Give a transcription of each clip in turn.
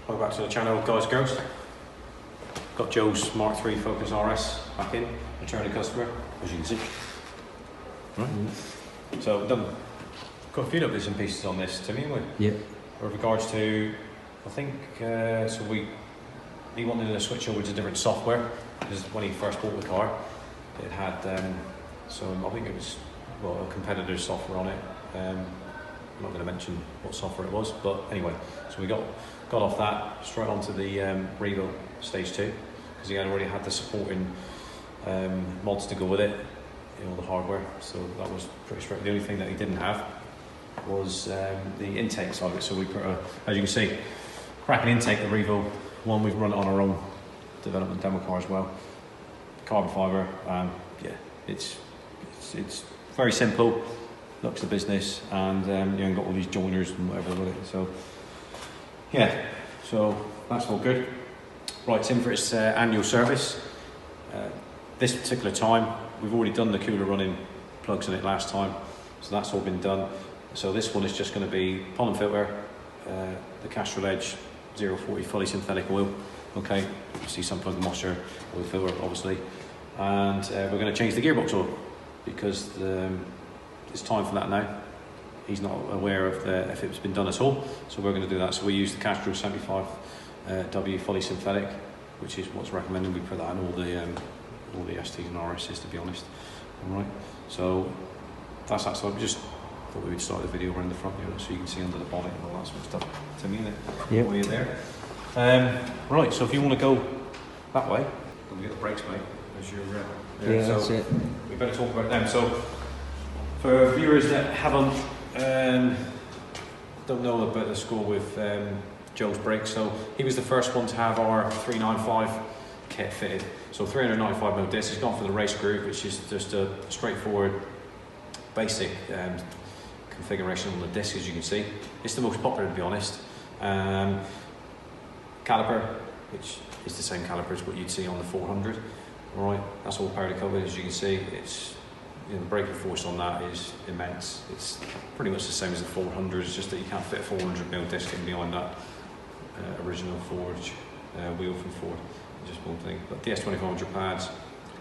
Welcome back to the channel, guys, girls. Got Joe's Mark III Focus RS back in, returning customer, as you can see. Right. So we've done quite a few bits and pieces on this, Timmy, haven't we? Yeah. With regards to, I think, he wanted to switch over to different software, because when he first bought the car, it had some, I think it was, well, a competitor's software on it. I'm not going to mention what software it was, but anyway, so we got off that straight onto the Revo Stage 2, because he had already had the supporting mods to go with it, you know, the hardware, so that was pretty straight. The only thing that he didn't have was the intake side of it, so we put as you can see, cracking intake, the Revo one. We've run it on our own development demo car as well, carbon fibre, yeah, it's very simple, looks the business, and you know, got all these joiners and whatever with it, so yeah, so that's all good. Right, it's in for its annual service. This particular time, we've already done the cooler running plugs in it last time, so that's all been done. So this one is just going to be pollen filter, the Castrol Edge 040 fully synthetic oil. Okay, you see some plug moisture, oil filter obviously, and we're going to change the gearbox oil because it's time for that now. He's not aware of if it's been done at all, so we're going to do that. So we use the Castrol 75W fully synthetic, which is what's recommended. We put that in all the STs and RSs, to be honest. All right, so that's that. So I just thought we would start the video around the front here, so you can see under the bonnet and all that sort of stuff. To me, yeah, way in there. Right, so if you want to go that way, we'll get the brakes, mate. As you're, yeah, so that's it. We better talk about them. So for viewers that haven't don't know about the score with Joe's brakes, so he was the first one to have our 395 kit fitted. So 395mm disc. He's gone for the race groove, which is just a straightforward, basic configuration on the disc, as you can see. It's the most popular, to be honest. Caliper, which is the same caliper as what you'd see on the 400. All right, that's all powder coated, as you can see. It's, you know, the braking force on that is immense. It's pretty much the same as the 400. It's just that you can't fit a 400mm disc in behind that original Forge wheel from Ford. Just one thing. But the S2500 pads,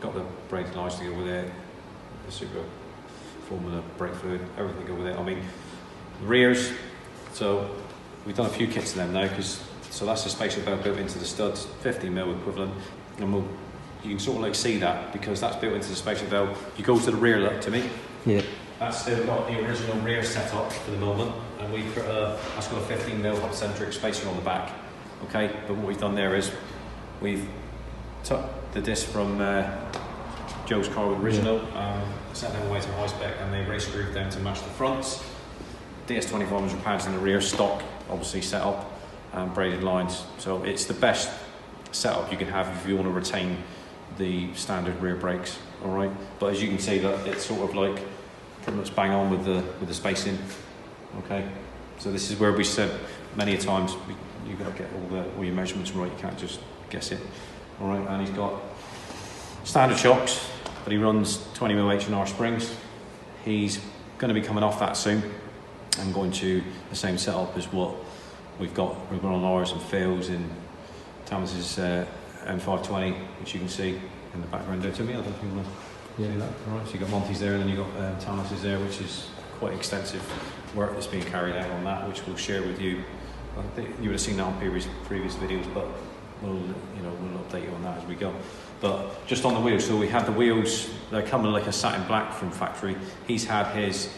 got the brake lines to go with it, the super formula brake fluid, everything to go with it. I mean, the rears, so we've done a few kits of them now, so that's the spatial belt built into the studs, 50mm equivalent, and you can sort of like see that because that's built into the spatial belt. You go to the rear look, to me. Yeah. That's still got the original rear setup for the moment, and we put that's got a 15mm hub-centric spacer on the back. Okay, but what we've done there is we've took the disc from Joe's car with original, sent them away to high spec, and they race grooved them to match the fronts. DS2500 pads in the rear, stock, obviously set up, braided lines. So it's the best setup you can have if you want to retain the standard rear brakes. All right, but as you can see, that it's sort of like pretty much bang on with the spacing. Okay, so this is where we said many a times you've got to get all your measurements right. You can't just guess it. All right, and he's got standard shocks, but he runs 20mm H&R springs. He's going to be coming off that soon and going to the same setup as what we've got on ours and Phil's in Thomas's M520, which you can see in the background there. To me, I don't know if you want to see that. All right, so you've got Monty's there, and then you've got Thomas's there, which is quite extensive work that's being carried out on that, which we'll share with you. I think you would have seen that on previous videos, but we'll update you on that as we go. But just on the wheels, so we have the wheels, they're coming like a satin black from factory. He's had his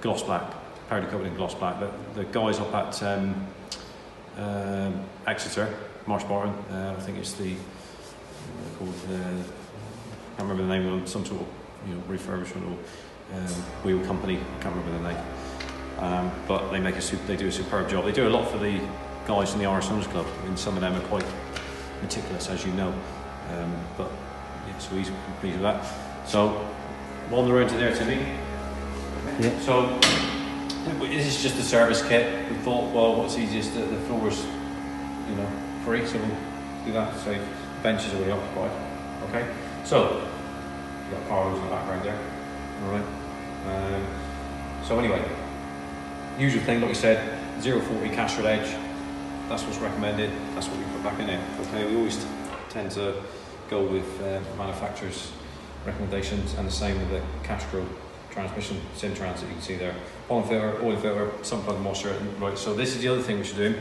gloss black, powder coated in gloss black. The guys up at Exeter, Marsh Barton, I think it's called, I can't remember the name of them, some sort of refurbishment or wheel company, I can't remember the name. But they do a superb job. They do a lot for the guys in the RS Owners Club. I mean, some of them are quite meticulous, as you know. But yeah, so he's pleased with that. So on the road to there, Timmy. Yeah. So this is just a service kit. We thought, well, what's easiest? The floor's, free, so we'll do that. So benches are already occupied. Okay. So you've got Carlos in the background there. All right. So anyway, usual thing, like we said, 040 Castrol Edge, that's what's recommended, that's what we put back in it. Okay, we always tend to go with manufacturer's recommendations, and the same with the Castro transmission, Simtrans that you can see there. Pollen filter, oil filter, sun plug moisture. Right, so this is the other thing we should do.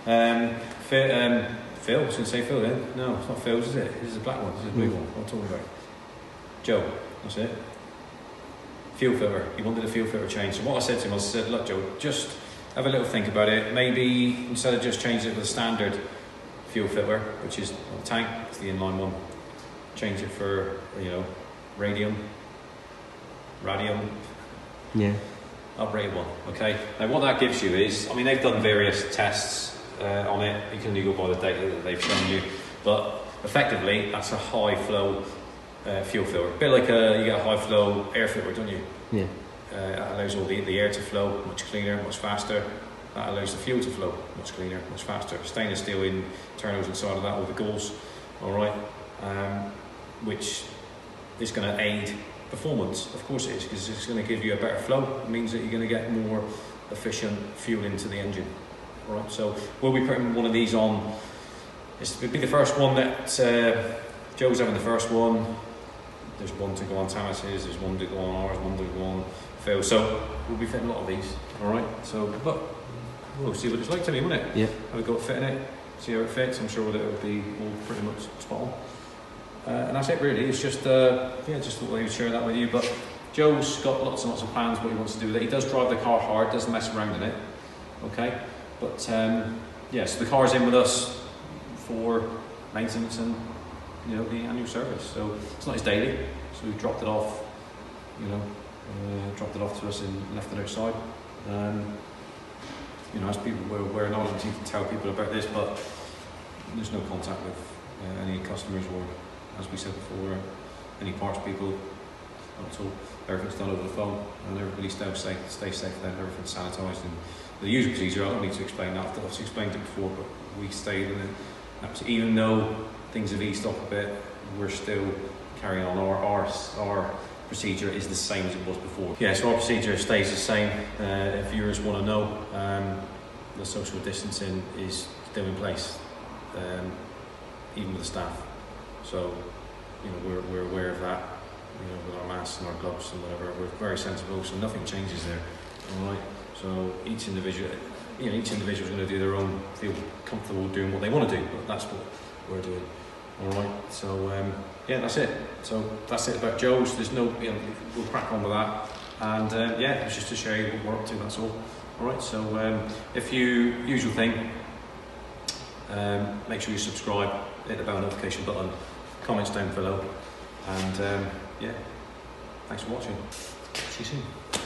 Phil, I was going to say Phil then. No, it's not Phil's, is it? This is a black one, this is a blue one. What am I talking about? Joe, that's it. Fuel filter, he wanted a fuel filter change. So what I said to him, I said, look Joe, just have a little think about it. Maybe instead of just changing it to the standard fuel filter, which is the tank, it's the inline one, change it for, you know, radium, yeah, uprated one. Okay, now what that gives you is, I mean, they've done various tests on it. You can only go by the data that they've shown you, but effectively that's a high flow fuel filter, a bit like you get a high flow air filter, don't you? Yeah. That allows all the air to flow much cleaner, much faster. That allows the fuel to flow much cleaner, much faster. Stainless steel internals inside of that, all the gauze, all right, which is going to aid performance. Of course it is, because it's going to give you a better flow. It means that you're going to get more efficient fuel into the engine. All right, so we'll be putting one of these on. This will be the first one that Joe's having the first one. There's one to go on Tamas's, there's one to go on ours, one to go on Phil. So we'll be fitting a lot of these. All right, so but we'll see what it's like to me, won't it? Yeah. Have a go at fitting it, see how it fits. I'm sure that it will be all pretty much spot on. And that's it really. It's just just thought I would share that with you. But Joe's got lots and lots of plans what he wants to do with it. He does drive the car hard, doesn't mess around in it. Okay, but so the car's in with us for maintenance and, you know, the annual service. So it's not his daily. So we've dropped it off. You know, dropped it off to us and left it outside. You know, as people, we're not able to tell people about this, but there's no contact with any customers or, as we said before, any parts people. Not at all. Everything's done over the phone, and everybody stay safe. Then everything's sanitised, and the usual procedure. I don't need to explain that. I've obviously explained it before, but we stayed in it. Even though things have eased up a bit, we're still carrying on. Our procedure is the same as it was before. Yeah, so our procedure stays the same. If viewers want to know, the social distancing is still in place, even with the staff. So, you know, we're aware of that. You know, with our masks and our gloves and whatever, we're very sensible. So nothing changes there. All right. So each individual is going to do their own, feel comfortable doing what they want to do. But that's what we're doing. All right. So that's it. So that's it about Joe's. There's no, you know, we'll crack on with that. And it's just to show you what we're up to. That's all. All right. So if you usual thing, make sure you subscribe, hit the bell notification button, comments down below, and thanks for watching. See you soon.